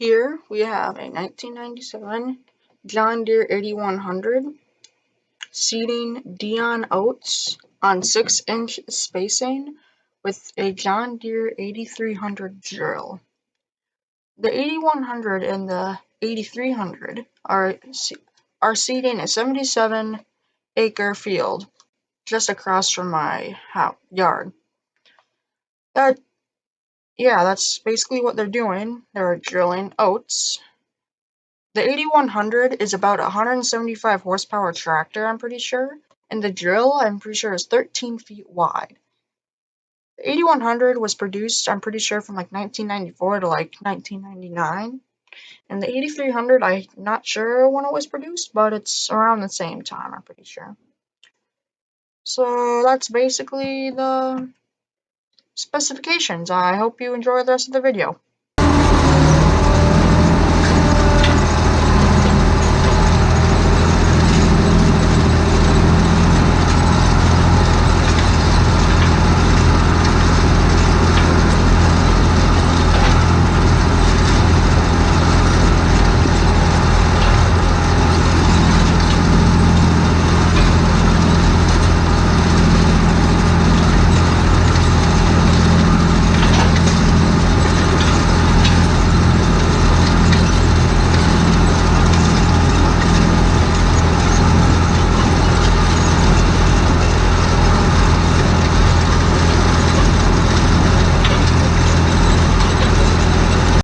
Here we have a 1997 John Deere 8100 seeding Dion oats on 6-inch spacing with a John Deere 8300 drill. The 8100 and the 8300 are seeding a 77-acre field just across from my yard. That's basically what they're doing. They're drilling oats. The 8100 is about a 175 horsepower tractor, I'm pretty sure, and the drill, I'm pretty sure, is 13 feet wide. The 8100 was produced, I'm pretty sure, from like 1994 to like 1999, and the 8300, I'm not sure when it was produced, but it's around the same time, I'm pretty sure. So that's basically the specifications. I hope you enjoy the rest of the video.